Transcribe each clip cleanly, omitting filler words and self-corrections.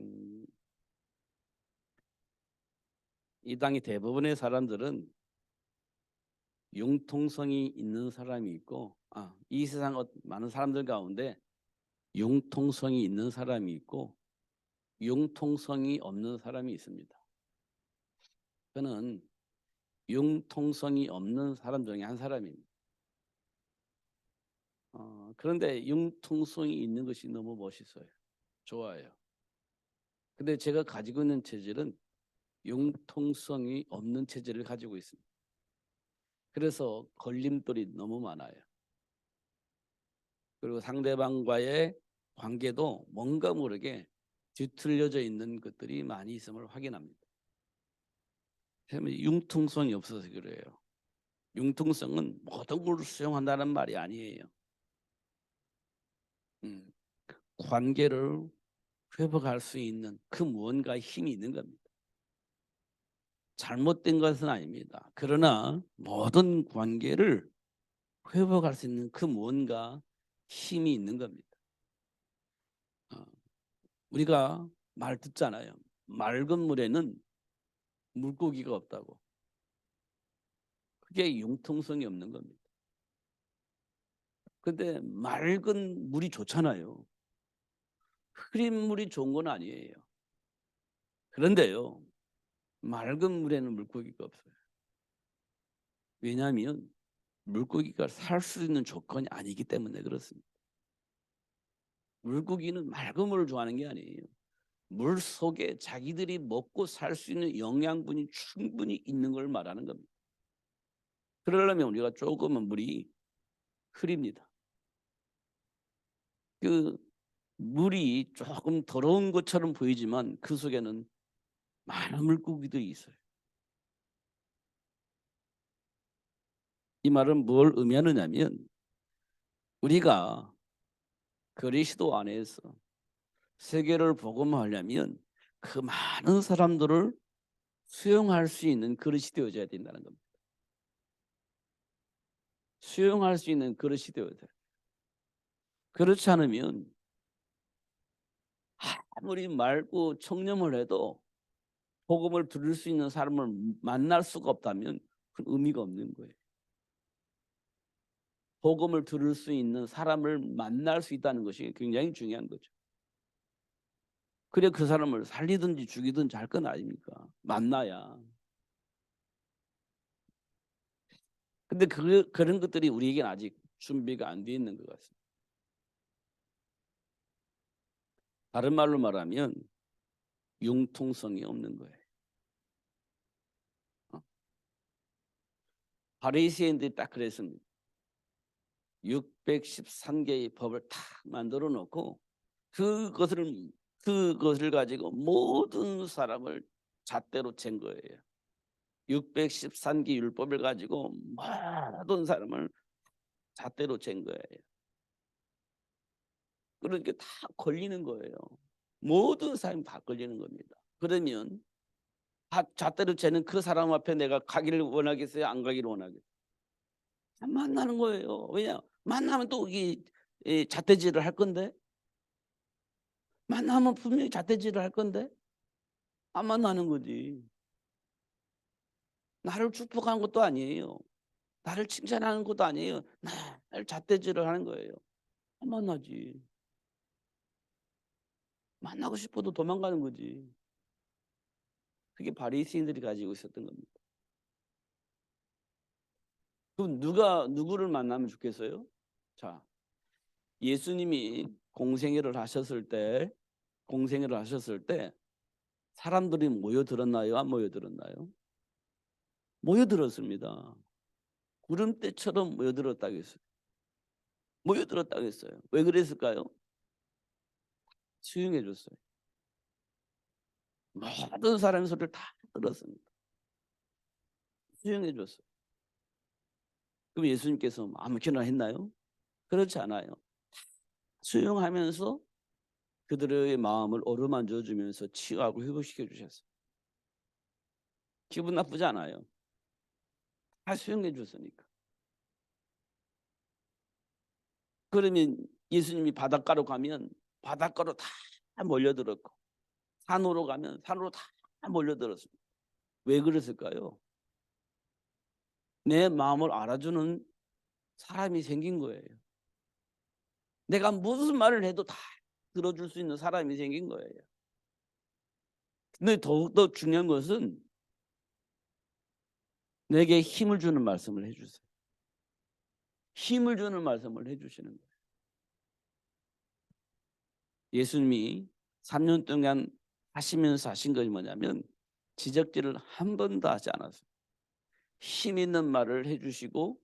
음, 이 땅의 대부분의 사람들은 융통성이 있는 사람이 있고, 이 세상 많은 사람들 가운데 융통성이 있는 사람이 있고 융통성이 없는 사람이 있습니다. 저는 융통성이 없는 사람 중에 한 사람입니다. 그런데 융통성이 있는 것이 너무 멋있어요. 좋아요. 근데 제가 가지고 있는 체질은 융통성이 없는 체질을 가지고 있습니다. 그래서 걸림돌이 너무 많아요. 그리고 상대방과의 관계도 뭔가 모르게 뒤틀려져 있는 것들이 많이 있음을 확인합니다. 융통성이 없어서 그래요. 융통성은 모든 걸 수용한다는 말이 아니에요. 관계를 회복할 수 있는 그 무언가의 힘이 있는 겁니다. 잘못된 것은 아닙니다. 그러나 모든 관계를 회복할 수 있는 그 무언가 힘이 있는 겁니다. 우리가 말 듣잖아요. 맑은 물에는 물고기가 없다고. 그게 융통성이 없는 겁니다. 근데 맑은 물이 좋잖아요. 흐린 물이 좋은 건 아니에요. 그런데요, 맑은 물에는 물고기가 없어요. 왜냐하면 물고기가 살 수 있는 조건이 아니기 때문에 그렇습니다. 물고기는 맑은 물을 좋아하는 게 아니에요. 물 속에 자기들이 먹고 살 수 있는 영양분이 충분히 있는 걸 말하는 겁니다. 그러려면 우리가 조금은 물이 흐립니다. 그 물이 조금 더러운 것처럼 보이지만 그 속에는 많은 물고기들이 있어요. 이 말은 뭘 의미하느냐면 우리가 그리스도 안에서 세계를 복음화하려면 그 많은 사람들을 수용할 수 있는 그릇이 되어져야 된다는 겁니다. 수용할 수 있는 그릇이 되어야 돼요. 그렇지 않으면 아무리 맑고 청렴을 해도 복음을 들을 수 있는 사람을 만날 수가 없다면 그건 의미가 없는 거예요. 복음을 들을 수 있는 사람을 만날 수 있다는 것이 굉장히 중요한 거죠. 그래 그 사람을 살리든지 죽이든지 할 건 아닙니까? 만나야. 근데 그런 것들이 우리에게는 아직 준비가 안 돼 있는 것 같습니다. 다른 말로 말하면 융통성이 없는 거예요. 바리새인들이 딱 그랬습니다. 613개의 법을 다 만들어 놓고 그것을 가지고 모든 사람을 잣대로 잰 거예요. 613개 율법을 가지고 모든 사람을 잣대로 잰 거예요. 그러니까 다 걸리는 거예요. 모든 사람이 다 걸리는 겁니다. 그러면 잣대로 재는 그 사람 앞에 내가 가기를 원하겠어요? 안 가기를 원하겠어요? 안 만나는 거예요. 왜냐? 만나면 또 이 잣대질을 할 건데 만나면 분명히 잣대질을 할 건데 안 만나는 거지. 나를 축복하는 것도 아니에요. 나를 칭찬하는 것도 아니에요. 나를 잣대질을 하는 거예요. 안 만나지. 만나고 싶어도 도망가는 거지. 그게 바리새인들이 가지고 있었던 겁니다. 그럼 누가 누구를 만나면 좋겠어요? 자, 예수님이 공생애를 하셨을 때 사람들이 모여들었나요? 안 모여들었나요? 모여들었습니다. 구름대처럼 모여들었다고 했어요. 모여들었다고 했어요. 왜 그랬을까요? 수용해 줬어요. 모든 사람의 소리를 다 들었습니다. 수용해 줬어요. 그럼 예수님께서 아무렇게나 했나요? 그렇지 않아요. 수용하면서 그들의 마음을 어루만져 주면서 치유하고 회복시켜 주셨어요. 기분 나쁘지 않아요. 다 수용해 줬으니까. 그러면 예수님이 바닷가로 가면 바닷가로 다 몰려들었고 산으로 가면 산으로 다 몰려들었습니다. 왜 그랬을까요? 내 마음을 알아주는 사람이 생긴 거예요. 내가 무슨 말을 해도 다 들어줄 수 있는 사람이 생긴 거예요. 근데 더욱더 중요한 것은 내게 힘을 주는 말씀을 해 주세요. 힘을 주는 말씀을 해 주시는 거예요. 예수님이 3년 동안 하시면서 하신 것이 뭐냐면 지적질을 한 번도 하지 않았어요. 힘 있는 말을 해 주시고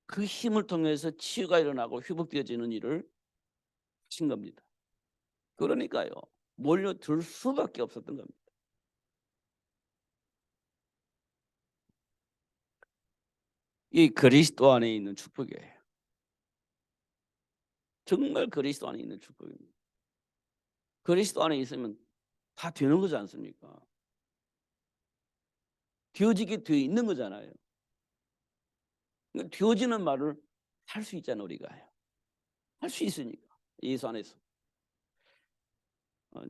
그 힘을 통해서 치유가 일어나고 회복되어지는 일을 하신 겁니다. 그러니까요. 몰려들 수밖에 없었던 겁니다. 이 그리스도 안에 있는 축복이에요. 정말 그리스도 안에 있는 축복입니다. 그리스도 안에 있으면 다 되는 거지 않습니까? 되어지게 되어 있는 거잖아요. 되어지는 말을 할 수 있잖아요, 우리가요. 할 수 있으니까. 예수 안에서.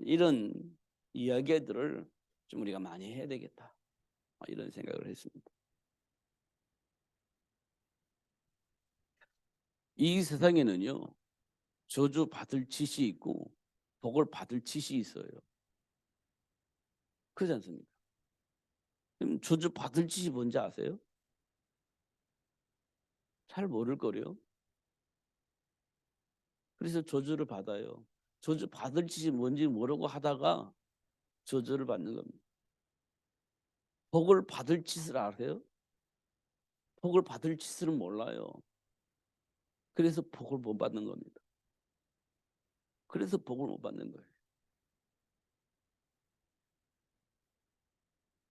이런 이야기들을 좀 우리가 많이 해야 되겠다. 이런 생각을 했습니다. 이 세상에는요. 저주 받을 짓이 있고 복을 받을 짓이 있어요. 그렇지 않습니까? 그럼 저주 받을 짓이 뭔지 아세요? 잘 모를 거래요. 그래서 저주를 받아요. 저주 받을 짓이 뭔지 모르고 하다가 저주를 받는 겁니다. 복을 받을 짓을 아세요? 복을 받을 짓을 몰라요. 그래서 복을 못 받는 겁니다. 그래서 복을 못 받는 거예요.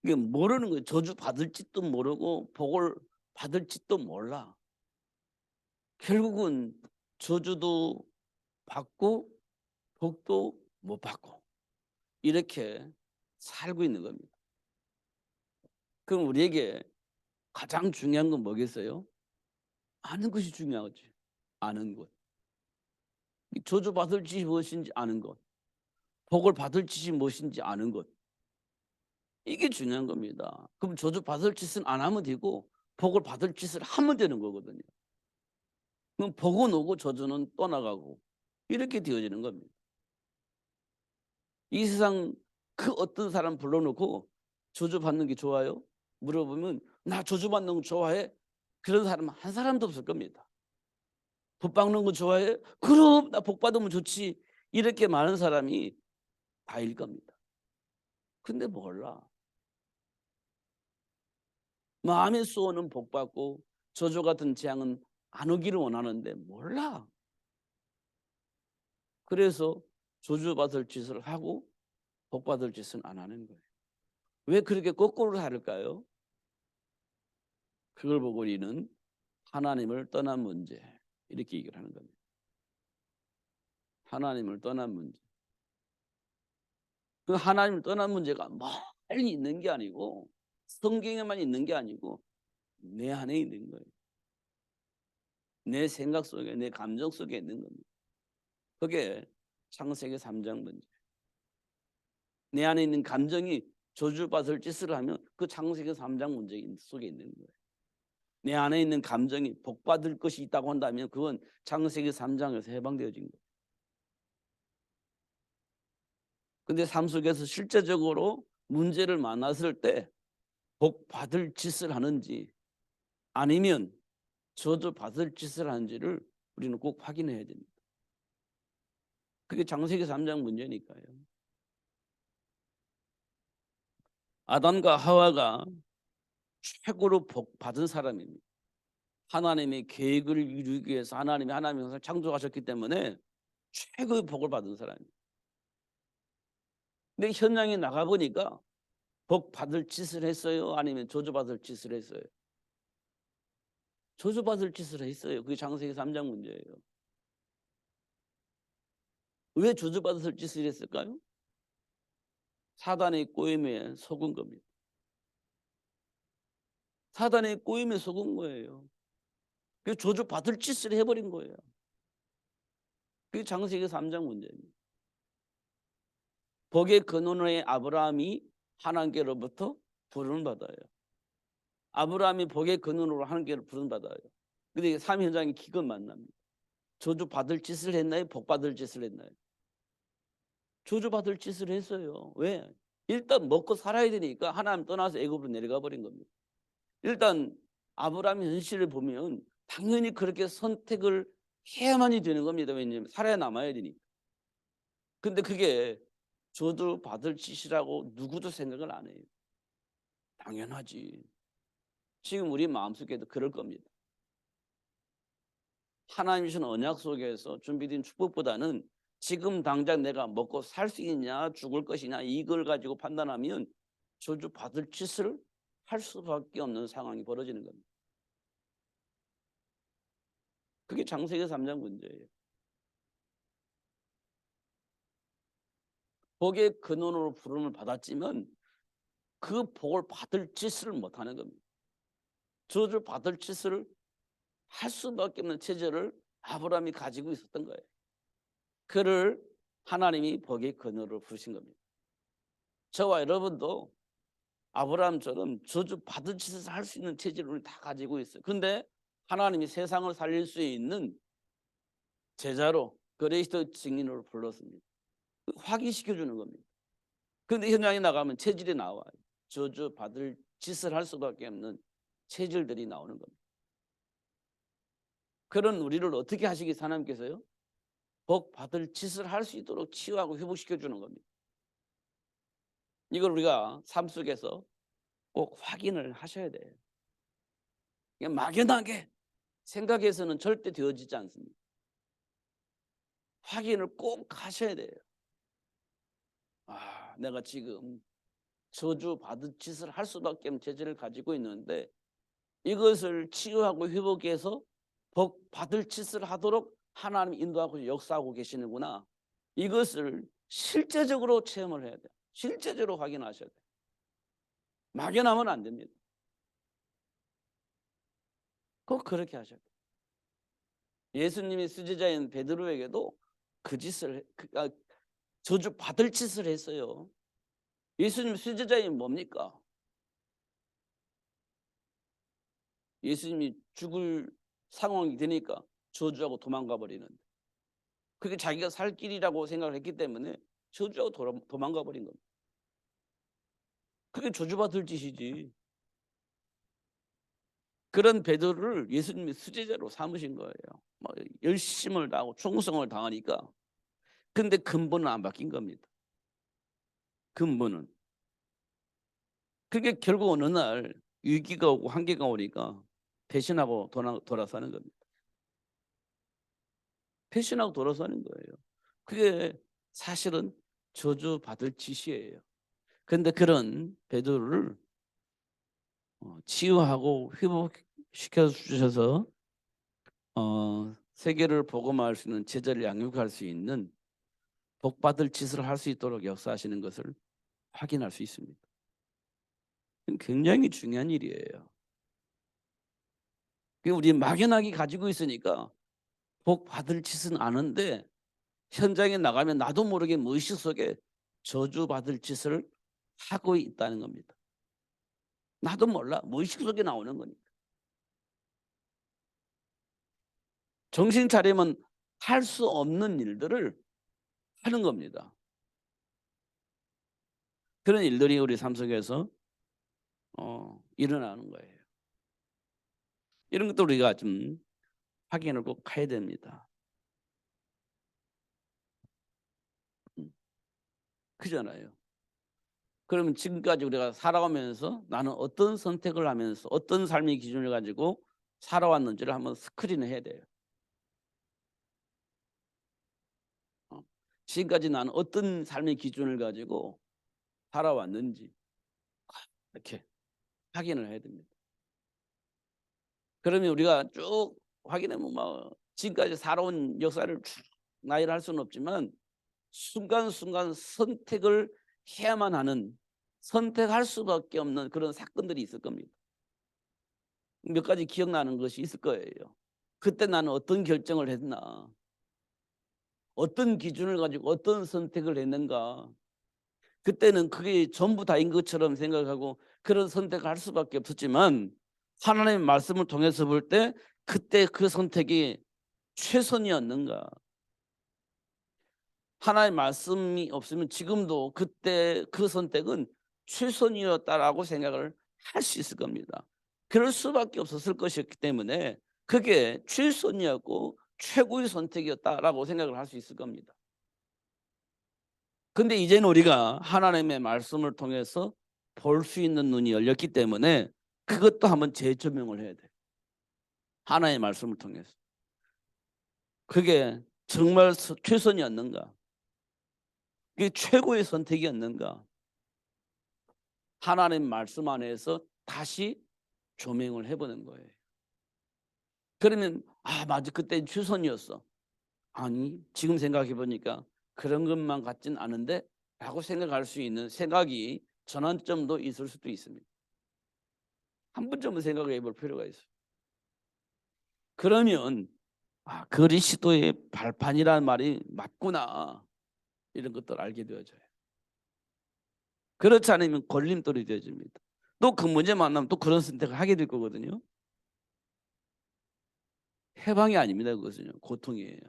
이게 모르는 거예요. 저주 받을 짓도 모르고 복을 받을 짓도 몰라. 결국은 저주도 받고 복도 못 받고 이렇게 살고 있는 겁니다. 그럼 우리에게 가장 중요한 건 뭐겠어요? 아는 것이 중요하지. 아는 것. 저주 받을 짓이 무엇인지 아는 것. 복을 받을 짓이 무엇인지 아는 것. 이게 중요한 겁니다. 그럼 저주 받을 짓은 안 하면 되고 복을 받을 짓을 하면 되는 거거든요. 그럼 복은 오고 저주는 떠나가고 이렇게 되어지는 겁니다. 이 세상 그 어떤 사람 불러놓고 저주 받는 게 좋아요? 물어보면 나 저주 받는 거 좋아해? 그런 사람 한 사람도 없을 겁니다. 복 받는 거 좋아해? 그럼 나 복 받으면 좋지. 이렇게 많은 사람이 다일 겁니다. 근데 몰라. 마음의 소원은 복 받고 저주 같은 재앙은 안 오기를 원하는데 몰라. 그래서 저주 받을 짓을 하고 복 받을 짓은 안 하는 거예요. 왜 그렇게 거꾸로 살을까요? 그걸 보고 우리는 하나님을 떠난 문제 이렇게 얘기를 하는 겁니다. 하나님을 떠난 문제. 그 하나님을 떠난 문제가 멀리 있는 게 아니고 성경에만 있는 게 아니고 내 안에 있는 거예요. 내 생각 속에 내 감정 속에 있는 겁니다. 그게 창세기 3장 문제. 내 안에 있는 감정이 저주받을 짓을 하면 그 창세기 3장 문제 속에 있는 거예요. 내 안에 있는 감정이 복받을 것이 있다고 한다면 그건 창세기 3장에서 해방되어진 거예요. 근데 삶 속에서 실제적으로 문제를 만났을 때 복받을 짓을 하는지 아니면 저주받을 짓을 하는지를 우리는 꼭 확인해야 됩니다. 그게 창세기 3장 문제니까요. 아담과 하와가 최고로 복받은 사람입니다. 하나님의 계획을 이루기 위해서 하나님이 하나님을 창조하셨기 때문에 최고의 복을 받은 사람입니다. 근데 현장에 나가보니까 복받을 짓을 했어요? 아니면 저주받을 짓을 했어요? 저주받을 짓을 했어요. 그게 창세기 3장 문제예요. 왜 저주받을 짓을 했을까요? 사단의 꼬임에 속은 겁니다. 사단의 꼬임에 속은 거예요. 그 저주받을 짓을 해버린 거예요. 그게 창세기 3장 문제입니다. 복의 근원의 아브라함이 하나님께로부터 부름을 받아요. 아브라함이 복의 근원으로 하나님께로 부름 받아요. 근데 삼위 현장이 기껏 만납니다. 저주 받을 짓을 했나요? 복 받을 짓을 했나요? 저주 받을 짓을 했어요. 왜? 일단 먹고 살아야 되니까 하나님 떠나서 애굽으로 내려가 버린 겁니다. 일단 아브라함의 현실을 보면 당연히 그렇게 선택을 해야만이 되는 겁니다. 왜냐하면 살아야 남아야 되니까. 근데 그게 저주 받을 짓이라고 누구도 생각을 안 해요. 당연하지. 지금 우리 마음속에도 그럴 겁니다. 하나님 주신 언약 속에서 준비된 축복보다는 지금 당장 내가 먹고 살 수 있냐 죽을 것이냐 이걸 가지고 판단하면 저주 받을 짓을 할 수밖에 없는 상황이 벌어지는 겁니다. 그게 창세기 3장 문제예요. 복의 근원으로 부름을 받았지만 그 복을 받을 짓을 못하는 겁니다. 저주 받을 짓을 할 수밖에 없는 체제를 아브라함이 가지고 있었던 거예요. 그를 하나님이 복의 근원으로 부르신 겁니다. 저와 여러분도 아브라함처럼 저주 받을 짓을 할 수 있는 체질을 다 가지고 있어요. 근데 하나님이 세상을 살릴 수 있는 제자로 그리스도 증인으로 불렀습니다. 확인시켜 주는 겁니다. 그런데 현장에 나가면 체질이 나와요. 저주 받을 짓을 할 수밖에 없는 체질들이 나오는 겁니다. 그런 우리를 어떻게 하시기 하나님께서요? 복 받을 짓을 할 수 있도록 치유하고 회복시켜 주는 겁니다. 이걸 우리가 삶 속에서 꼭 확인을 하셔야 돼요. 그냥 막연하게 생각해서는 절대 되어지지 않습니다. 확인을 꼭 하셔야 돼요. 아, 내가 지금 저주 받을 짓을 할 수밖에 없는 체질을 가지고 있는데 이것을 치유하고 회복해서 복 받을 짓을 하도록 하나님 인도하고 역사하고 계시는구나. 이것을 실제적으로 체험을 해야 돼요. 실제적으로 확인하셔야 돼요. 막연하면 안 됩니다. 꼭 그렇게 하셔야 돼요. 예수님이 수제자인 베드로에게도 그 짓을 저주 받을 짓을 했어요. 예수님 수제자인 뭡니까? 예수님이 죽을 상황이 되니까 저주하고 도망가 버리는. 그게 자기가 살 길이라고 생각을 했기 때문에 저주하고 도망가 버린 겁니다. 그게 저주받을 짓이지. 그런 베드로를 예수님이 수제자로 삼으신 거예요. 막 열심을 다하고 충성을 당하니까. 근데 근본은 안 바뀐 겁니다. 근본은. 그게 결국 어느 날 위기가 오고 한계가 오니까 배신하고 돌아서는 겁니다. 배신하고 돌아서는 거예요. 그게 사실은 저주받을 짓이에요. 그런데 그런 베드로를 치유하고 회복시켜 주셔서 세계를 복음화할 수 있는 제자를 양육할 수 있는 복받을 짓을 할 수 있도록 역사하시는 것을 확인할 수 있습니다. 굉장히 중요한 일이에요. 우리 막연하게 가지고 있으니까 복받을 짓은 아는데 현장에 나가면 나도 모르게 무의식 속에 저주받을 짓을 하고 있다는 겁니다. 나도 몰라. 무의식 속에 나오는 거니까. 정신 차리면 할 수 없는 일들을 하는 겁니다. 그런 일들이 우리 삶 속에서 일어나는 거예요. 이런 것도 우리가 좀 확인을 꼭 해야 됩니다. 그잖아요. 그러면 지금까지 우리가 살아가면서 나는 어떤 선택을 하면서 어떤 삶의 기준을 가지고 살아왔는지를 한번 스크린을 해야 돼요. 지금까지 나는 어떤 삶의 기준을 가지고 살아왔는지 이렇게 확인을 해야 됩니다. 그러면 우리가 쭉 확인하면 지금까지 살아온 역사를 쭉 나열할 수는 없지만 순간순간 선택을 해야만 하는 선택할 수밖에 없는 그런 사건들이 있을 겁니다. 몇 가지 기억나는 것이 있을 거예요. 그때 나는 어떤 결정을 했나, 어떤 기준을 가지고 어떤 선택을 했는가, 그때는 그게 전부 다인 것처럼 생각하고 그런 선택을 할 수밖에 없었지만 하나님의 말씀을 통해서 볼 때 그때 그 선택이 최선이었는가? 하나님의 말씀이 없으면 지금도 그때 그 선택은 최선이었다라고 생각을 할 수 있을 겁니다. 그럴 수밖에 없었을 것이었기 때문에 그게 최선이었고 최고의 선택이었다라고 생각을 할 수 있을 겁니다. 근데 이제는 우리가 하나님의 말씀을 통해서 볼 수 있는 눈이 열렸기 때문에 그것도 한번 재조명을 해야 돼요. 하나님의 말씀을 통해서. 그게 정말 최선이었는가? 그게 최고의 선택이었는가? 하나님 말씀 안에서 다시 조명을 해보는 거예요. 그러면 맞아, 그때 최선이었어. 아니, 지금 생각해 보니까 그런 것만 같진 않은데 라고 생각할 수 있는 생각이 전환점도 있을 수도 있습니다. 한 번쯤은 생각해 볼 필요가 있어요. 그러면 그리스도의 발판이라는 말이 맞구나, 이런 것들을 알게 되어져요. 그렇지 않으면 걸림돌이 되어집니다. 또 그 문제 만나면 또 그런 선택을 하게 될 거거든요. 해방이 아닙니다. 그것은요, 고통이에요.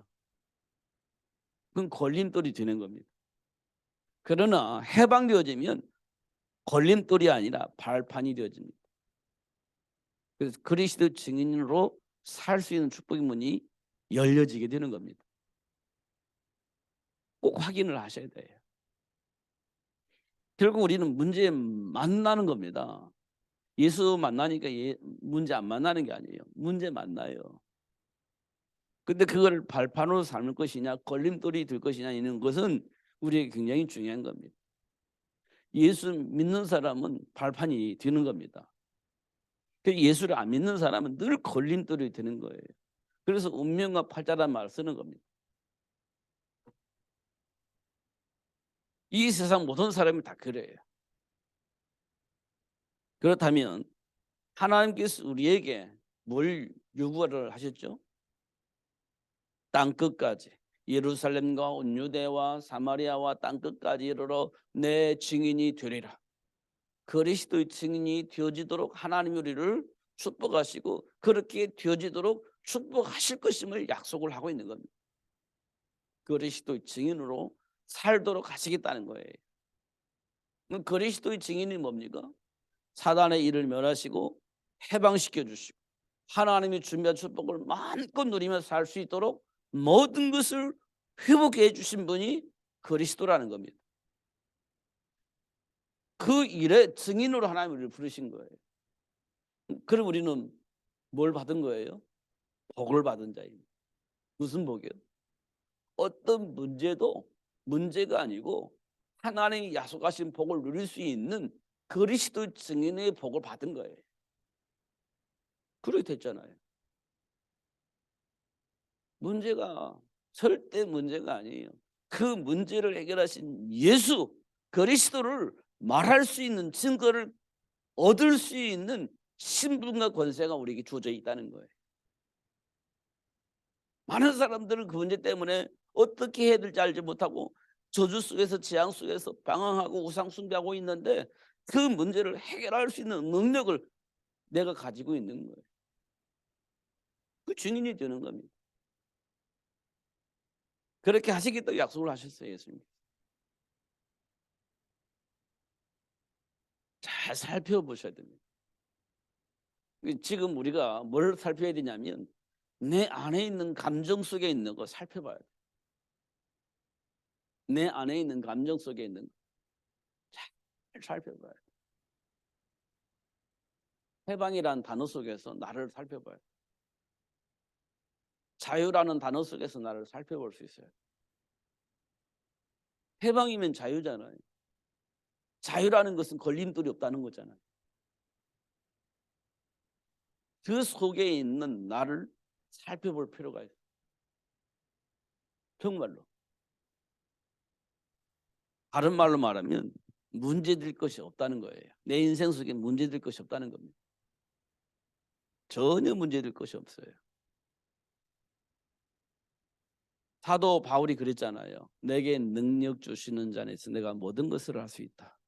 그건 걸림돌이 되는 겁니다. 그러나 해방되어지면 걸림돌이 아니라 발판이 되어집니다. 그래서 그리스도 증인으로 살 수 있는 축복의 문이 열려지게 되는 겁니다. 꼭 확인을 하셔야 돼요. 결국 우리는 문제에 만나는 겁니다. 예수 만나니까 문제 안 만나는 게 아니에요. 문제 만나요. 근데 그걸 발판으로 삼을 것이냐 걸림돌이 될 것이냐 있는 것은 우리에게 굉장히 중요한 겁니다. 예수 믿는 사람은 발판이 되는 겁니다. 예수를 안 믿는 사람은 늘 걸림돌이 되는 거예요. 그래서 운명과 팔자란 말을 쓰는 겁니다. 이 세상 모든 사람이 다 그래요. 그렇다면 하나님께서 우리에게 뭘 요구를 하셨죠? 땅끝까지, 예루살렘과 온 유대와 사마리아와 땅끝까지 이르러 내 증인이 되리라. 그리스도의 증인이 되어지도록 하나님 우리를 축복하시고 그렇게 되어지도록 축복하실 것임을 약속을 하고 있는 겁니다. 그리스도의 증인으로 살도록 하시겠다는 거예요. 그리스도의 증인이 뭡니까? 사단의 일을 멸하시고 해방시켜 주시고 하나님이 준비한 축복을 마음껏 누리며 살 수 있도록 모든 것을 회복해 주신 분이 그리스도라는 겁니다. 그 일의 증인으로 하나님 우리를 부르신 거예요. 그럼 우리는 뭘 받은 거예요? 복을 받은 자입니다. 무슨 복이요? 어떤 문제도 문제가 아니고 하나님이 약속하신 복을 누릴 수 있는 그리스도 증인의 복을 받은 거예요. 그렇게 됐잖아요. 문제가 절대 문제가 아니에요. 그 문제를 해결하신 예수 그리스도를 말할 수 있는 증거를 얻을 수 있는 신분과 권세가 우리에게 주어져 있다는 거예요. 많은 사람들은 그 문제 때문에 어떻게 해야 될지 알지 못하고 저주 속에서 재앙 속에서 방황하고 우상 숭배하고 있는데 그 문제를 해결할 수 있는 능력을 내가 가지고 있는 거예요. 그 증인이 되는 겁니다. 그렇게 하시겠다고 약속을 하셨어요, 예수님. 잘 살펴보셔야 됩니다. 지금 우리가 뭘 살펴야 되냐면 내 안에 있는 감정 속에 있는 거 살펴봐야 돼요. 내 안에 있는 감정 속에 있는 거 잘 살펴봐야 돼요. 해방이라는 단어 속에서 나를 살펴봐야 돼요. 자유라는 단어 속에서 나를 살펴볼 수 있어요. 해방이면 자유잖아요. 자유라는 것은 걸림돌이 없다는 거잖아요. 그 속에 있는 나를 살펴볼 필요가 있어요. 정말로. 다른 말로 말하면 문제될 것이 없다는 거예요. 내 인생 속에 문제될 것이 없다는 겁니다. 전혀 문제될 것이 없어요. 사도 바울이 그랬잖아요. 내게 능력 주시는 자 안에서 내가 모든 것을 할 수 있다.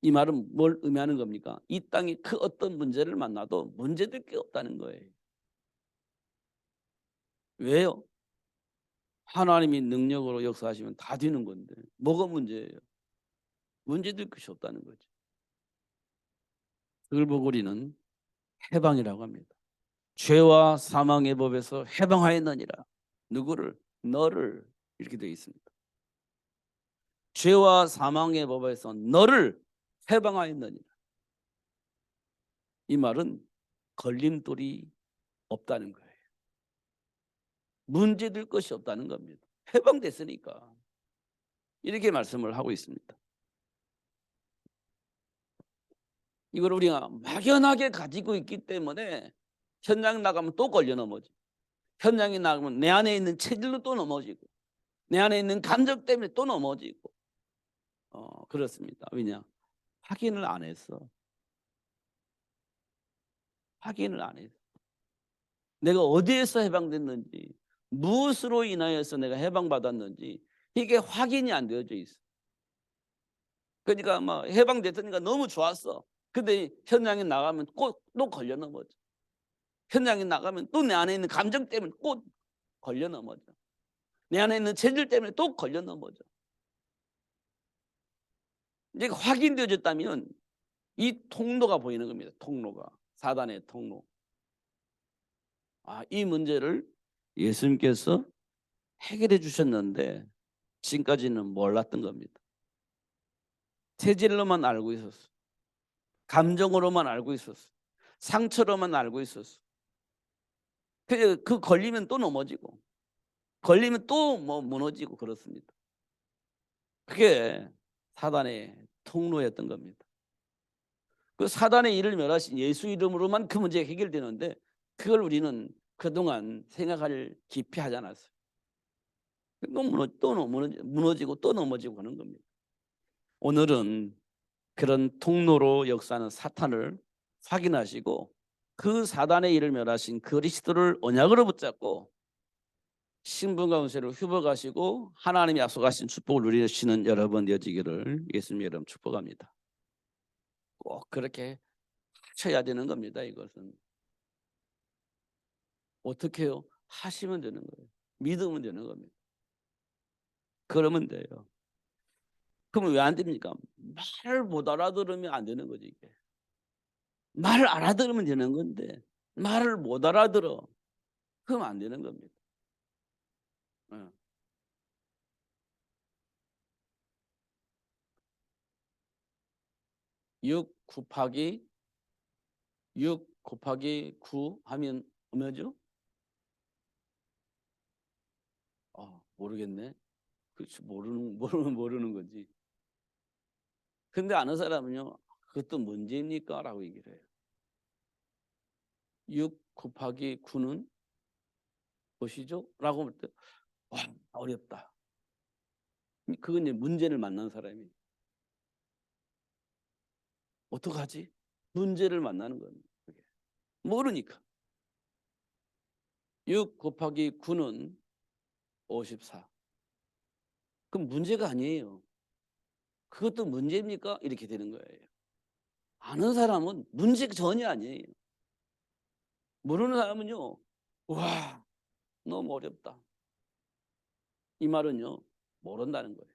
이 말은 뭘 의미하는 겁니까? 이 땅에 그 어떤 문제를 만나도 문제될 게 없다는 거예요. 왜요? 하나님이 능력으로 역사하시면 다 되는 건데 뭐가 문제예요? 문제될 것이 없다는 거죠. 그걸 보고 우리는 해방이라고 합니다. 죄와 사망의 법에서 해방하였느니라. 누구를? 너를. 이렇게 되어 있습니다. 죄와 사망의 법에서 너를 해방하였느니라. 이 말은 걸림돌이 없다는 거예요. 문제될 것이 없다는 겁니다. 해방됐으니까. 이렇게 말씀을 하고 있습니다. 이걸 우리가 막연하게 가지고 있기 때문에 현장 나가면 또 걸려 넘어지고, 현장에 나가면 내 안에 있는 체질로 또 넘어지고, 내 안에 있는 감정 때문에 또 넘어지고, 그렇습니다. 왜냐? 확인을 안 했어. 확인을 안 했어. 내가 어디에서 해방됐는지, 무엇으로 인하여서 내가 해방받았는지 이게 확인이 안 되어져 있어. 그러니까 막 해방됐으니까 너무 좋았어. 근데 현장에 나가면 꼭 또 걸려 넘어져. 현장에 나가면 또 내 안에 있는 감정 때문에 꼭 걸려 넘어져. 내 안에 있는 체질 때문에 또 걸려 넘어져. 이제 확인되어졌다면 이 통로가 보이는 겁니다. 통로가. 사단의 통로. 이 문제를 예수님께서 해결해 주셨는데 지금까지는 몰랐던 겁니다. 체질로만 알고 있었어. 감정으로만 알고 있었어. 상처로만 알고 있었어. 그 걸리면 또 넘어지고, 걸리면 또 뭐 무너지고 그렇습니다. 그게 사단의 통로였던 겁니다. 그 사단의 일을 멸하신 예수 이름으로만 그 문제가 해결되는데 그걸 우리는 그동안 생각할 깊이 하지 않았어요. 또 무너지고 또 넘어지고 하는 겁니다. 오늘은 그런 통로로 역사하는 사탄을 확인하시고 그 사단의 일을 멸하신 그리스도를 언약으로 붙잡고 신분과 은혜를 회복하시고 하나님이 약속하신 축복을 누리시는 여러분 되어지기를 예수님 이름 축복합니다. 꼭 그렇게 하셔야 되는 겁니다. 이것은 어떻게 해요? 하시면 되는 거예요. 믿으면 되는 겁니다. 그러면 돼요. 그러면 왜 안 됩니까? 말을 못 알아들으면 안 되는 거지 이게. 말을 알아들으면 되는 건데 말을 못 알아들어. 그럼 안 되는 겁니다. 6 곱하기 9 하면 얼마죠? 모르겠네. 그렇지, 모르는 거지. 근데 아는 사람은요, 그것도 문제입니까? 라고 얘기를 해요. 6 곱하기 9는 무엇이죠? 라고 할 때, 어렵다. 그건 이제 문제를 만난 사람이. 어떡하지? 문제를 만나는 겁니다. 그게. 모르니까. 6 곱하기 9는 54. 그럼 문제가 아니에요. 그것도 문제입니까? 이렇게 되는 거예요. 아는 사람은 문제가 전혀 아니에요. 모르는 사람은요, 와, 너무 어렵다. 이 말은요, 모른다는 거예요.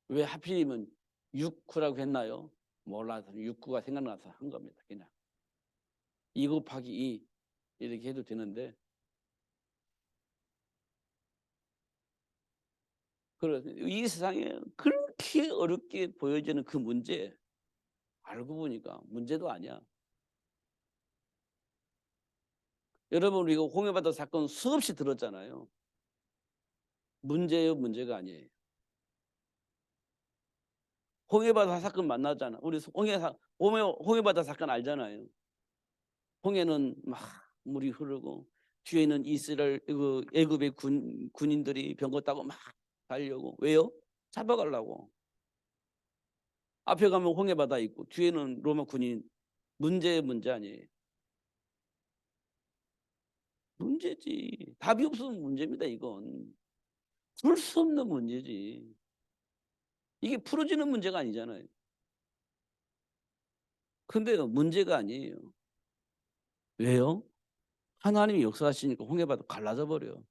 왜 하필이면 6구라고 했나요? 몰라서 6구가 생각나서 한 겁니다. 그냥 2 곱하기 2 이렇게 해도 되는데, 그래서 이 세상에 그렇게 어렵게 보여지는 그 문제 알고 보니까 문제도 아니야. 여러분 우리가 홍해바다 사건 수없이 들었잖아요. 문제예요, 문제가 아니에요. 홍해바다 사건 만나잖아. 우리 홍해바다 사건 알잖아요. 홍해는 막 물이 흐르고 뒤에는 이스라엘 애굽의 군인들이 병거 타고 막 가려고. 왜요? 잡아가려고. 앞에 가면 홍해바다 있고 뒤에는 로마 군인. 문제 아니에요. 문제지. 답이 없으면 문제입니다. 이건 풀 수 없는 문제지. 이게 풀어지는 문제가 아니잖아요. 근데요, 문제가 아니에요. 왜요? 하나님이 역사하시니까 홍해바다 갈라져 버려요.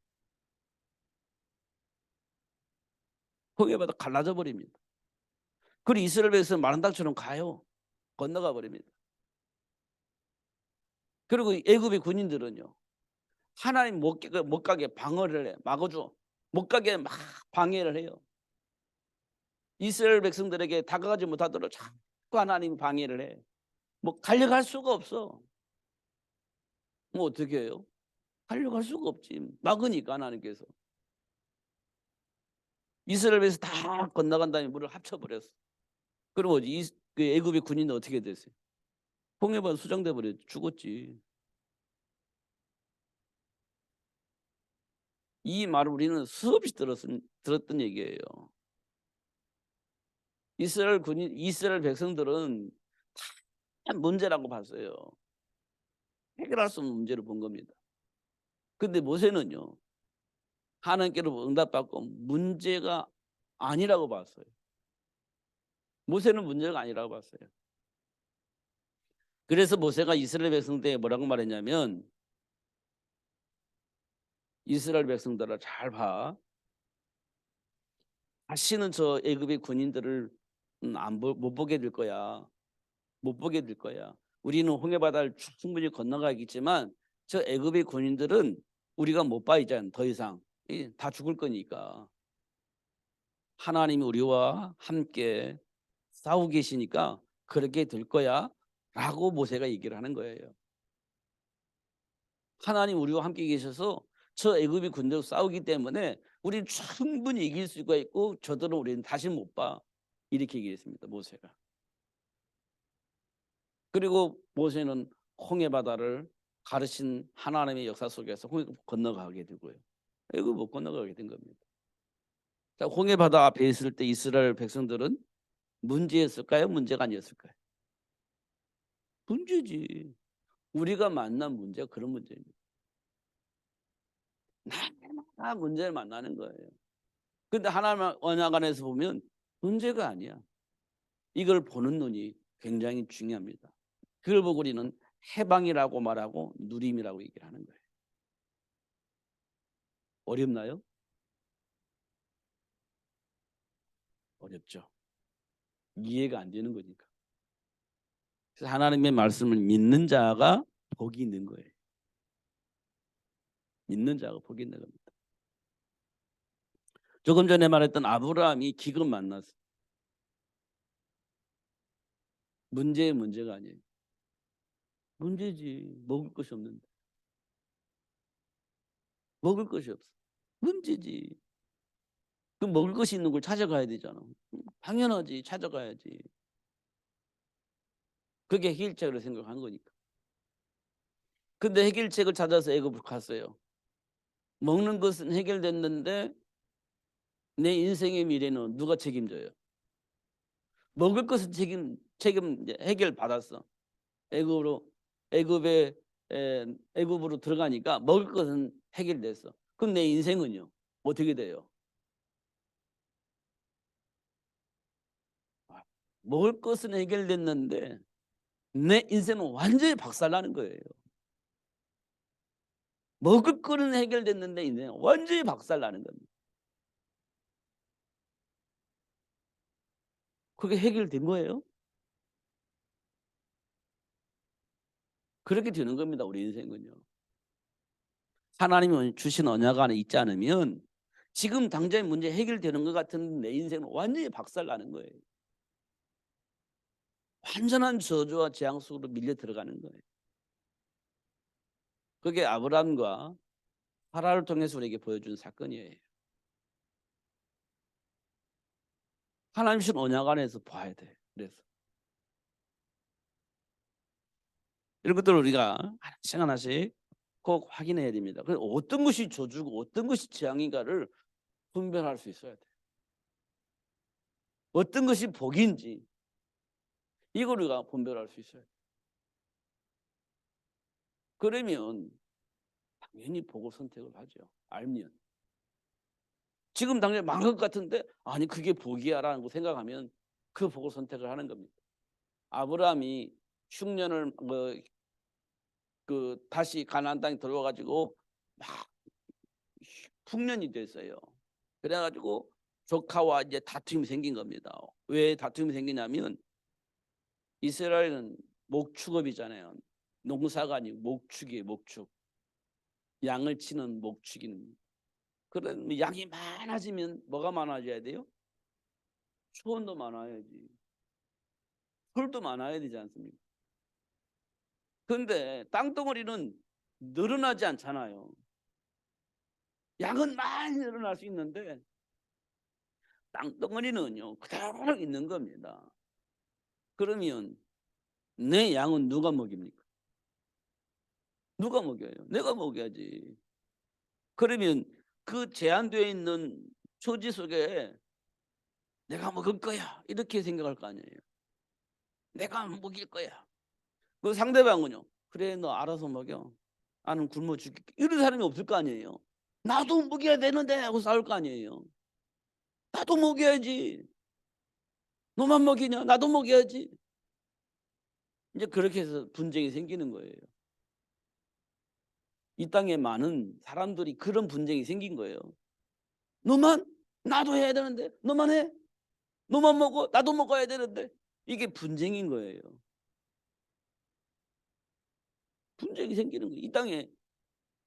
홍해바다 갈라져 버립니다. 그리고 이스라엘 백성은 마른 땅처럼 가요. 건너가 버립니다. 그리고 애굽의 군인들은요, 하나님 못 가게 방어를 해. 막아줘. 못 가게 막 방해를 해요. 이스라엘 백성들에게 다가가지 못하도록 자꾸 하나님이 방해를 해. 뭐 달려갈 수가 없어. 뭐 어떻게 해요? 달려갈 수가 없지. 막으니까 하나님께서. 이스라엘 백성 다 건너간 다음에 물을 합쳐버렸어. 그리고 그 애굽의 군인은 어떻게 됐어요? 홍해바다 수장돼 버려 죽었지. 이 말을 우리는 수없이 들었던 얘기예요. 이스라엘 백성들은 다 문제라고 봤어요. 해결할 수 없는 문제를 본 겁니다. 근데 모세는요, 하나님께로 응답받고 문제가 아니라고 봤어요. 모세는 문제가 아니라고 봤어요. 그래서 모세가 이스라엘 백성들에게 뭐라고 말했냐면, 이스라엘 백성들아 잘 봐. 다시는 저 애굽의 군인들을 못 보게 될 거야. 못 보게 될 거야. 우리는 홍해바다를 충분히 건너가겠지만 저 애굽의 군인들은 우리가 못 봐 이제 더 이상. 다 죽을 거니까. 하나님이 우리와 함께 싸우고 계시니까 그렇게 될 거야 라고 모세가 얘기를 하는 거예요. 하나님 우리와 함께 계셔서 저 애굽의 군대로 싸우기 때문에 우리는 충분히 이길 수가 있고 저들은 우리는 다시 못 봐. 이렇게 얘기했습니다. 모세가. 그리고 모세는 홍해바다를 가르친 하나님의 역사 속에서 건너가게 되고요. 애굽 못 건너가게 된 겁니다. 자, 홍해바다 앞에 있을 때 이스라엘 백성들은 문제였을까요? 문제가 아니었을까요? 문제지. 우리가 만난 문제가 그런 문제입니다. 날마다 문제를 만나는 거예요. 근데 하나님 언약 안에서 보면 문제가 아니야. 이걸 보는 눈이 굉장히 중요합니다. 그걸 보고 우리는 해방이라고 말하고 누림이라고 얘기를 하는 거예요. 어렵나요? 어렵죠. 이해가 안 되는 거니까. 그래서 하나님의 말씀을 믿는 자가 복이 있는 거예요. 믿는 자가 복이 있는 겁니다. 조금 전에 말했던 아브라함이 기근 만났어. 문제가 아니에요. 문제지. 먹을 것이 없는데. 먹을 것이 없어. 문제지. 그 먹을 것이 있는 걸 찾아가야 되잖아. 당연하지. 찾아가야지. 그게 해결책으로 생각한 거니까. 근데 해결책을 찾아서 애굽으로 갔어요. 먹는 것은 해결됐는데 내 인생의 미래는 누가 책임져요? 먹을 것은 책임 해결 받았어. 애굽으로 애굽에 애굽으로 들어가니까 먹을 것은 해결됐어. 그럼 내 인생은요? 어떻게 돼요? 먹을 것은 해결됐는데 내 인생은 완전히 박살나는 거예요. 먹을 거는 해결됐는데 인생은 완전히 박살나는 겁니다. 그게 해결된 거예요? 그렇게 되는 겁니다. 우리 인생은요. 하나님이 주신 언약 안에 있지 않으면 지금 당장의 문제 해결되는 것 같은 내 인생은 완전히 박살나는 거예요. 완전한 저주와 재앙 속으로 밀려 들어가는 거예요. 그게 아브라함과 사라를 통해서 우리에게 보여준 사건이에요. 하나님 주신 언약 안에서 봐야 돼. 그래서 이런 것들을 우리가 하나씩 하나씩 꼭 확인해야 됩니다. 그래서 어떤 것이 저주고 어떤 것이 재앙인가를 분별할 수 있어야 돼. 어떤 것이 복인지 이걸 우리가 분별할 수 있어야 돼. 그러면 당연히 복을 선택을 하죠. 알면. 지금 당장 망할 것 같은데 아니 그게 복이야라는 거 생각하면 그 복을 선택을 하는 겁니다. 아브라함이 흉년을 다시 가나안 땅에 들어와 가지고 막 풍년이 됐어요. 그래 가지고 조카와 이제 다툼이 생긴 겁니다. 왜 다툼이 생기냐면 이스라엘은 목축업이잖아요. 농사가 아니고 목축이에요, 목축. 양을 치는 목축입니다. 그런 양이 많아지면 뭐가 많아져야 돼요? 초원도 많아야지. 풀도 많아야 되지 않습니까? 그런데 땅덩어리는 늘어나지 않잖아요. 양은 많이 늘어날 수 있는데 땅덩어리는요 그대로 있는 겁니다. 그러면 내 양은 누가 먹입니까? 누가 먹여요? 내가 먹여야지. 그러면 그 제한되어 있는 처지 속에 내가 먹을 거야 이렇게 생각할 거 아니에요. 내가 먹일 거야. 그 상대방은요. 그래 너 알아서 먹여. 나는 굶어 죽겠게. 이런 사람이 없을 거 아니에요. 나도 먹여야 되는데 하고 싸울 거 아니에요. 나도 먹여야지. 너만 먹이냐? 나도 먹여야지. 이제 그렇게 해서 분쟁이 생기는 거예요. 이 땅에 많은 사람들이 그런 분쟁이 생긴 거예요. 너만 나도 해야 되는데 너만 해. 너만 먹어 나도 먹어야 되는데 이게 분쟁인 거예요. 분쟁이 생기는 거예요. 이 땅에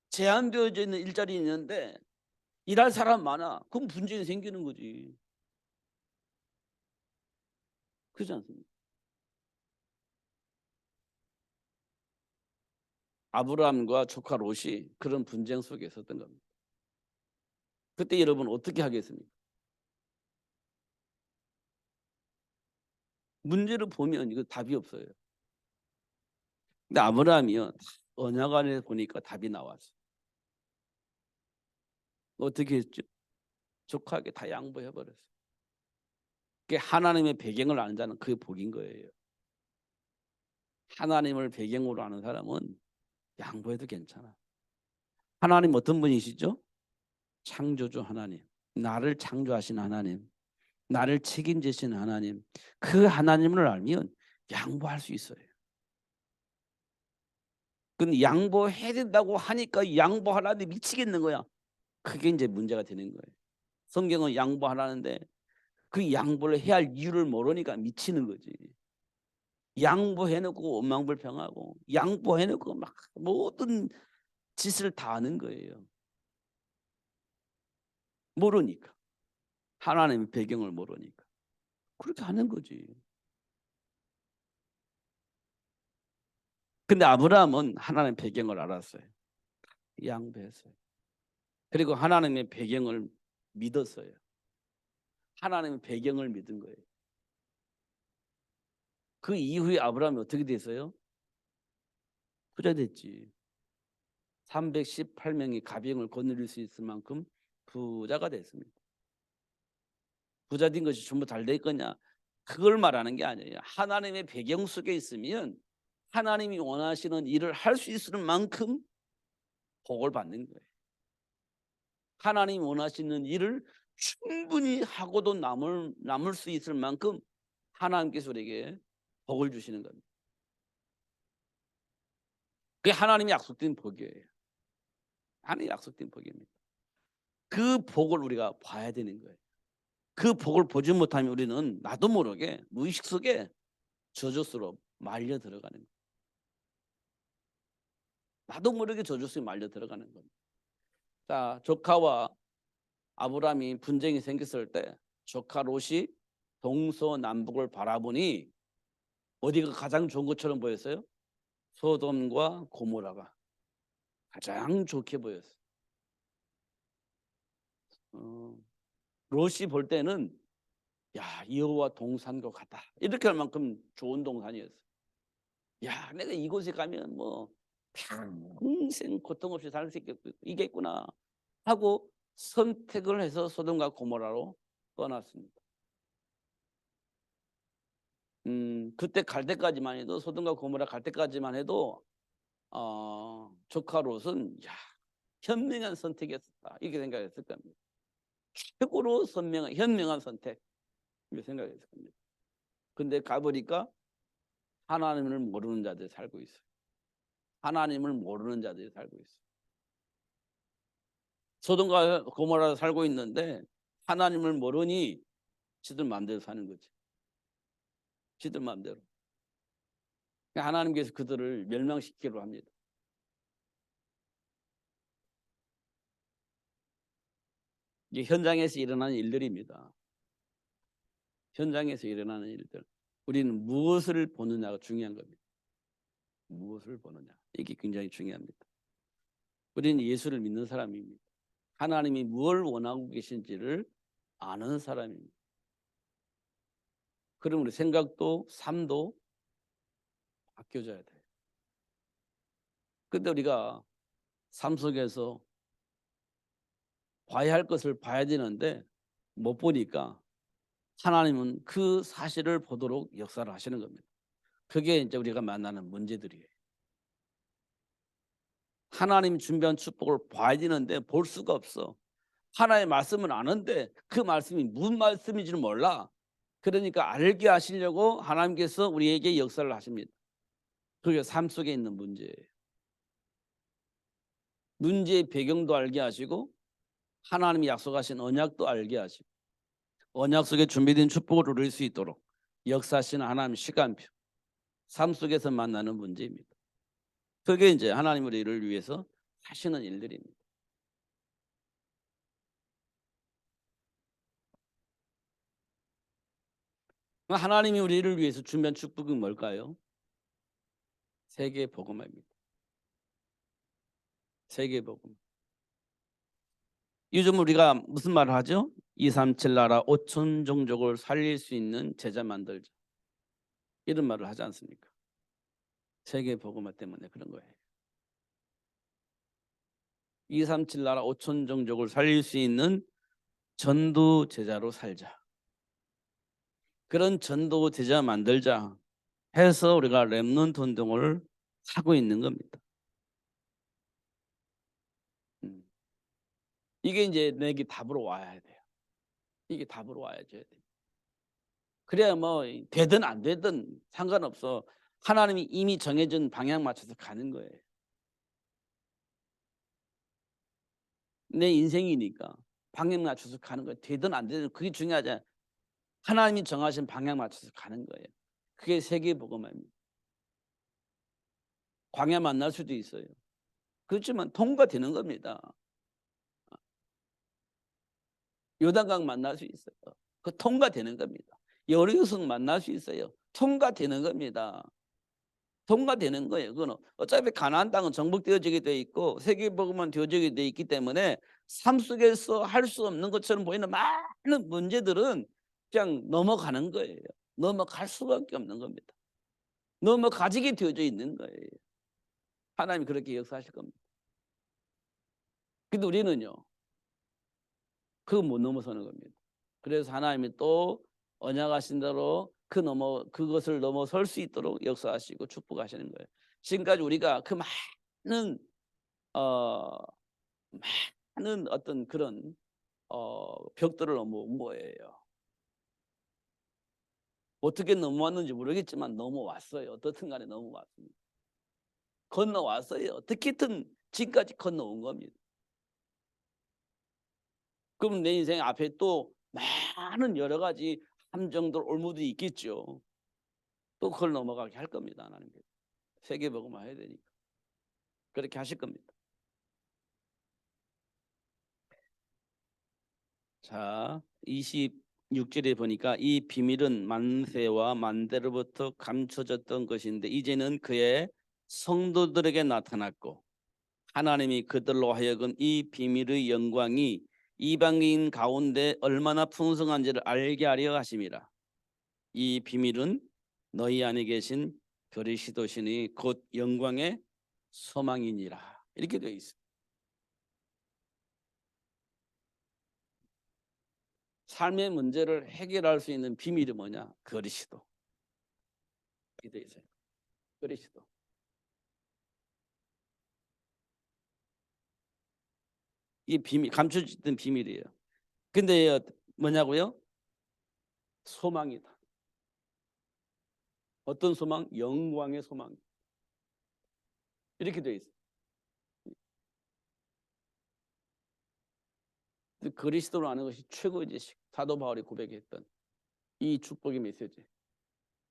제한되어져 있는 일자리 있는데 일할 사람 많아. 그럼 분쟁이 생기는 거지. 그렇지 않습니까? 아브라함과 조카 롯이 그런 분쟁 속에 있었던 겁니다. 그때 여러분 어떻게 하겠습니까? 문제를 보면 이거 답이 없어요. 근데 아브라함이요 언약 안에 보니까 답이 나왔어요. 어떻게 했죠? 조카에게 다 양보해 버렸어요. 그게 하나님의 배경을 아는 자는 그게 복인 거예요. 하나님을 배경으로 아는 사람은 양보해도 괜찮아. 하나님 어떤 분이시죠? 창조주 하나님, 나를 창조하신 하나님, 나를 책임지신 하나님. 그 하나님을 알면 양보할 수 있어요. 근데 양보해야 된다고 하니까 양보하라는데 미치겠는 거야. 그게 이제 문제가 되는 거예요. 성경은 양보하라는데 그 양보를 해야 할 이유를 모르니까 미치는 거지. 양보해놓고 원망불평하고 양보해놓고 막 모든 짓을 다 하는 거예요. 모르니까. 하나님의 배경을 모르니까. 그렇게 하는 거지. 근데 아브라함은 하나님의 배경을 알았어요. 양보했어요. 그리고 하나님의 배경을 믿었어요. 하나님의 배경을 믿은 거예요. 그 이후에 아브라함이 어떻게 됐어요? 부자 됐지. 318명이 가병을 거느릴 수 있을 만큼 부자가 됐습니다. 부자 된 것이 전부 잘 될 거냐? 그걸 말하는 게 아니에요. 하나님의 배경 속에 있으면 하나님이 원하시는 일을 할 수 있을 만큼 복을 받는 거예요. 하나님이 원하시는 일을 충분히 하고도 남을 수 있을 만큼 하나님께서 우리에게 복을 주시는 겁니다. 그게 하나님이 약속된 복이에요. 하나님이 약속된 복입니다. 그 복을 우리가 봐야 되는 거예요. 그 복을 보지 못하면 우리는 나도 모르게 무의식 속에 저주스로 말려 들어가는 거예요. 나도 모르게 저주스에 말려 들어가는 겁니다. 자, 조카와 아브라함이 분쟁이 생겼을 때 조카 롯이 동서남북을 바라보니 어디가 가장 좋은 것처럼 보였어요? 소돔과 고모라가 가장 좋게 보였어요. 롯이 볼 때는 야 여호와 동산과 같다 이렇게 할 만큼 좋은 동산이었어요. 야 내가 이곳에 가면 뭐 평생 고통 없이 살 수 있겠구나 하고 선택을 해서 소돔과 고모라로 떠났습니다. 그때 갈 때까지만 해도 소돔과 고모라 갈 때까지만 해도 조카 롯은 야 현명한 선택이었다. 이렇게 생각했을 겁니다. 최고로 현명한 선택. 이렇게 생각했을 겁니다. 근데 가보니까 하나님을 모르는 자들이 살고 있어요. 하나님을 모르는 자들이 살고 있어요. 소돔과 고모라 살고 있는데 하나님을 모르니 지들 마음대로 사는 거지. 지들 마음대로. 하나님께서 그들을 멸망시키기로 합니다. 이게 현장에서 일어나는 일들입니다. 현장에서 일어나는 일들. 우리는 무엇을 보느냐가 중요한 겁니다. 무엇을 보느냐. 이게 굉장히 중요합니다. 우리는 예수를 믿는 사람입니다. 하나님이 무엇을 원하고 계신지를 아는 사람입니다. 그럼 우리 생각도 삶도 바뀌어져야 돼요. 근데 우리가 삶 속에서 봐야 할 것을 봐야 되는데 못 보니까 하나님은 그 사실을 보도록 역사를 하시는 겁니다. 그게 이제 우리가 만나는 문제들이에요. 하나님 준비한 축복을 봐야 되는데 볼 수가 없어. 하나의 말씀은 아는데 그 말씀이 무슨 말씀인지는 몰라. 그러니까 알게 하시려고 하나님께서 우리에게 역사를 하십니다. 그게 삶 속에 있는 문제예요. 문제의 배경도 알게 하시고 하나님이 약속하신 언약도 알게 하시고 언약 속에 준비된 축복을 누릴 수 있도록 역사하시는 하나님의 시간표, 삶 속에서 만나는 문제입니다. 그게 이제 하나님 우리를 위해서 하시는 일들입니다. 하나님이 우리를 위해서 준비한 축복은 뭘까요? 세계 복음화입니다. 세계 복음. 요즘 우리가 무슨 말을 하죠? 237 나라 5천 종족을 살릴 수 있는 제자 만들자. 이런 말을 하지 않습니까? 세계 복음화 때문에 그런 거예요. 237 나라 5천 종족을 살릴 수 있는 전도 제자로 살자. 그런 전도 제자 만들자 해서 우리가 렘넌트 운동을 하고 있는 겁니다. 이게 이제 내게 답으로 와야 돼요. 이게 답으로 와야죠. 그래야 뭐 되든 안 되든 상관없어. 하나님이 이미 정해진 방향 맞춰서 가는 거예요. 내 인생이니까 방향 맞춰서 가는 거예요. 되든 안 되든 그게 중요하지. 하나님이 정하신 방향 맞춰서 가는 거예요. 그게 세계 복음화입니다. 광야 만날 수도 있어요. 그렇지만 통과되는 겁니다. 요단강 만날 수 있어요. 그 통과되는 겁니다. 여리고성 만날 수 있어요. 통과되는 겁니다. 통과되는 거예요. 그거는 어차피 가나안 땅은 정복되어지게 돼 있고 세계복음만 되어지게 돼 있기 때문에 삶 속에서 할 수 없는 것처럼 보이는 많은 문제들은 그냥 넘어가는 거예요. 넘어갈 수밖에 없는 겁니다. 넘어가지게 되어져 있는 거예요. 하나님이 그렇게 역사하실 겁니다. 근데 우리는요, 그거 못 넘어서는 겁니다. 그래서 하나님이 또 언약하신 대로 그것을 넘어설 수 있도록 역사하시고 축복하시는 거예요. 지금까지 우리가 그 많은 많은 어떤 그런 벽들을 넘어온 거예요. 어떻게 넘어왔는지 모르겠지만 넘어왔어요. 어떻든 간에 넘어왔습니다. 건너왔어요. 어떻게든 지금까지 건너온 겁니다. 그럼 내 인생 앞에 또 많은 여러 가지 함정들 올무들이 있겠죠. 또 그걸 넘어가게 할 겁니다. 하나님께서. 세계복음화 해야 되니까. 그렇게 하실 겁니다. 자, 26절에 보니까 이 비밀은 만세와 만대로부터 감춰졌던 것인데 이제는 그의 성도들에게 나타났고 하나님이 그들로 하여금 이 비밀의 영광이 이방인 가운데 얼마나 풍성한지를 알게 하려 하심이라. 이 비밀은 너희 안에 계신 그리스도시니 곧 영광의 소망이니라. 이렇게 되어 있습니다. 삶의 문제를 해결할 수 있는 비밀이 뭐냐? 그리스도. 이렇게 되어 있어요. 그리스도. 이게 비밀, 감춰지던 비밀이에요. 근데 뭐냐고요? 소망이다. 어떤 소망? 영광의 소망. 이렇게 돼 있어요. 그리스도로 아는 것이 최고의 지식. 사도 바울이 고백했던 이 축복의 메시지.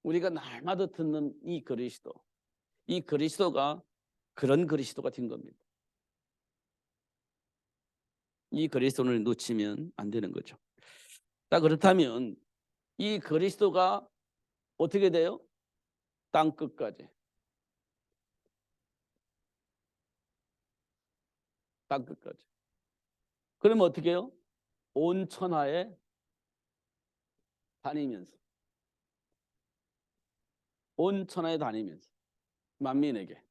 우리가 날마다 듣는 이 그리스도. 이 그리스도가 그런 그리스도가 된 겁니다. 이 그리스도를 놓치면 안 되는 거죠. 자, 그렇다면 이 그리스도가 어떻게 돼요? 땅 끝까지. 땅 끝까지. 그러면 어떻게 해요? 온 천하에 다니면서. 온 천하에 다니면서. 만민에게.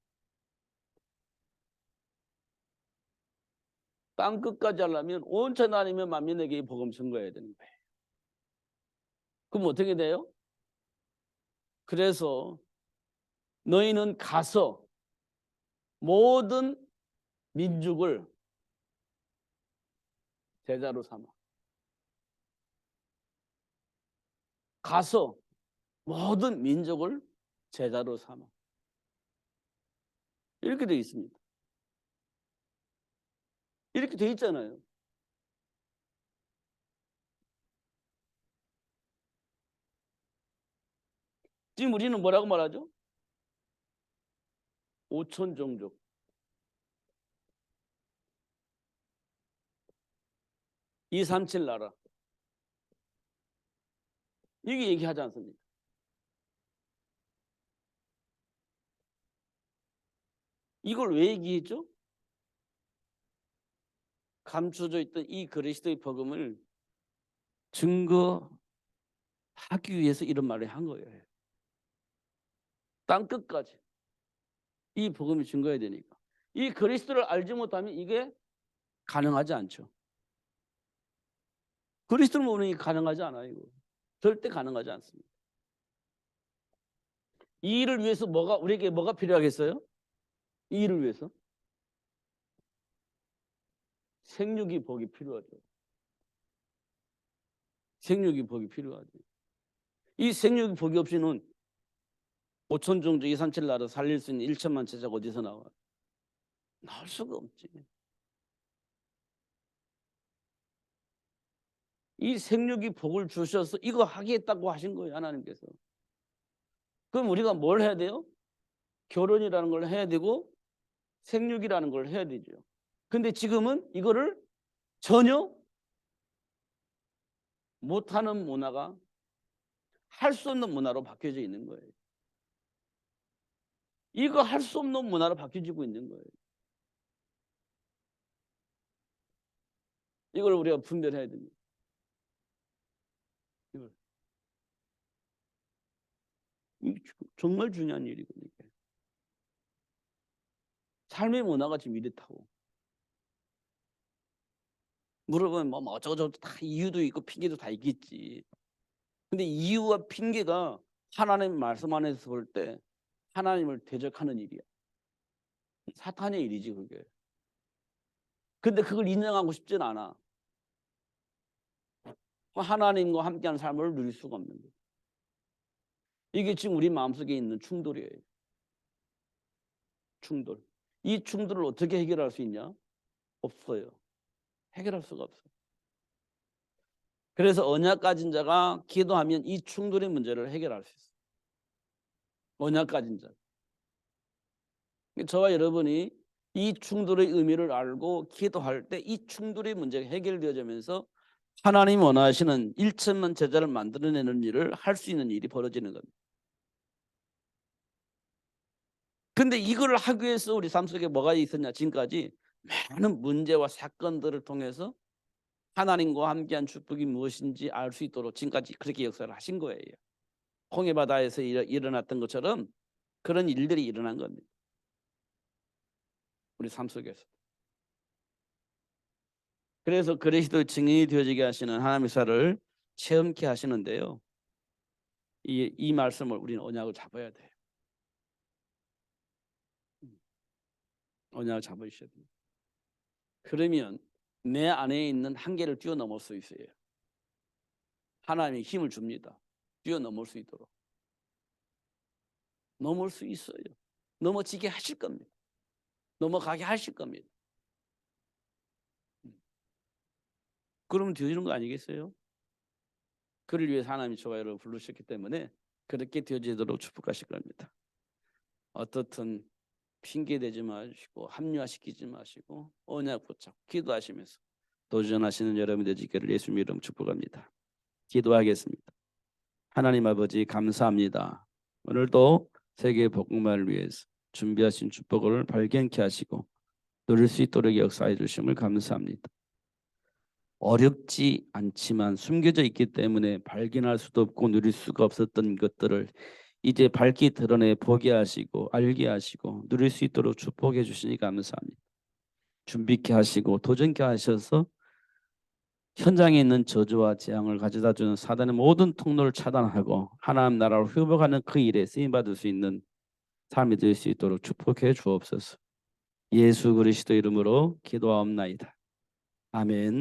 땅 끝까지 하려면 온 천하 다니면 만민에게 복음 전거해야 되는 거예요. 그럼 어떻게 돼요? 그래서 너희는 가서 모든 민족을 제자로 삼아. 가서 모든 민족을 제자로 삼아. 이렇게 되어 있습니다. 이렇게 되어 있잖아요. 지금 우리는 뭐라고 말하죠? 5천 종족. 237 나라. 이게 얘기하지 않습니까? 이걸 왜 얘기했죠? 감춰져 있던 이 그리스도의 복음을 증거하기 위해서 이런 말을 한 거예요. 땅 끝까지 이 복음이 증거해야 되니까. 이 그리스도를 알지 못하면 이게 가능하지 않죠. 그리스도를 모르는 게 가능하지 않아요. 이거. 절대 가능하지 않습니다. 이 일을 위해서 우리에게 뭐가 필요하겠어요? 이 일을 위해서 생육이 복이 필요하죠. 생육이 복이 필요하죠. 이 생육이 복이 없이는 5천 종족 237 나라 살릴 수 있는 1천만 제자가 어디서 나와? 나올 수가 없지. 이 생육이 복을 주셔서 이거 하겠다고 하신 거예요, 하나님께서. 그럼 우리가 뭘 해야 돼요? 결혼이라는 걸 해야 되고 생육이라는 걸 해야 되죠. 근데 지금은 이거를 전혀 못하는 문화가 할 수 없는 문화로 바뀌어져 있는 거예요. 이거 할 수 없는 문화로 바뀌어지고 있는 거예요. 이걸 우리가 분별해야 됩니다. 이게 정말 중요한 일이거든요. 삶의 문화가 지금 이렇다고. 물어보면 뭐 어쩌고저쩌고 다 이유도 있고 핑계도 다 있겠지. 근데 이유와 핑계가 하나님 말씀 안에서 볼 때 하나님을 대적하는 일이야. 사탄의 일이지 그게. 근데 그걸 인정하고 싶진 않아. 하나님과 함께하는 삶을 누릴 수가 없는 거예요. 이게 지금 우리 마음속에 있는 충돌이에요. 충돌. 이 충돌을 어떻게 해결할 수 있냐? 없어요. 해결할 수가 없어요. 그래서 언약 가진 자가 기도하면 이 충돌의 문제를 해결할 수 있어요. 언약 가진 자. 저와 여러분이 이 충돌의 의미를 알고 기도할 때 이 충돌의 문제가 해결되어지면서 하나님 원하시는 1천만 제자를 만들어내는 일을 할 수 있는 일이 벌어지는 겁니다. 근데 이걸 하기 위해서 우리 삶 속에 뭐가 있었냐? 지금까지 많은 문제와 사건들을 통해서 하나님과 함께한 축복이 무엇인지 알 수 있도록 지금까지 그렇게 역사를 하신 거예요. 홍해바다에서 일어났던 것처럼 그런 일들이 일어난 겁니다. 우리 삶 속에서. 그래서 그리스도의 증인이 되어지게 하시는 하나님의 사를 체험케 하시는데요. 이 말씀을 우리는 언약을 잡아야 돼요. 언약을 잡으셔야 됩니다. 그러면 내 안에 있는 한계를 뛰어넘을 수 있어요. 하나님이 힘을 줍니다. 뛰어넘을 수 있도록. 넘을 수 있어요. 넘어지게 하실 겁니다. 넘어가게 하실 겁니다. 그러면 되어지는 거 아니겠어요? 그를 위해서 하나님이 저와 여러분을 부르셨기 때문에 그렇게 되어지도록 축복하실 겁니다. 어떻든 핑계대지 마시고 합리화시키지 마시고 언약 붙잡고 기도하시면서 도전하시는 여러분 되시기를 예수님 이름 축복합니다. 기도하겠습니다. 하나님 아버지 감사합니다. 오늘도 세계 복음화를 위해서 준비하신 축복을 발견케 하시고 누릴 수 있도록 역사해 주심을 감사합니다. 어렵지 않지만 숨겨져 있기 때문에 발견할 수도 없고 누릴 수가 없었던 것들을 이제 밝게 드러내 보게 하시고 알게 하시고 누릴 수 있도록 축복해 주시니 감사합니다. 준비케 하시고 도전케 하셔서 현장에 있는 저주와 재앙을 가져다 주는 사단의 모든 통로를 차단하고 하나님 나라를 회복하는 그 일에 쓰임받을 수 있는 삶이 될 수 있도록 축복해 주옵소서. 예수 그리스도 이름으로 기도하옵나이다. 아멘.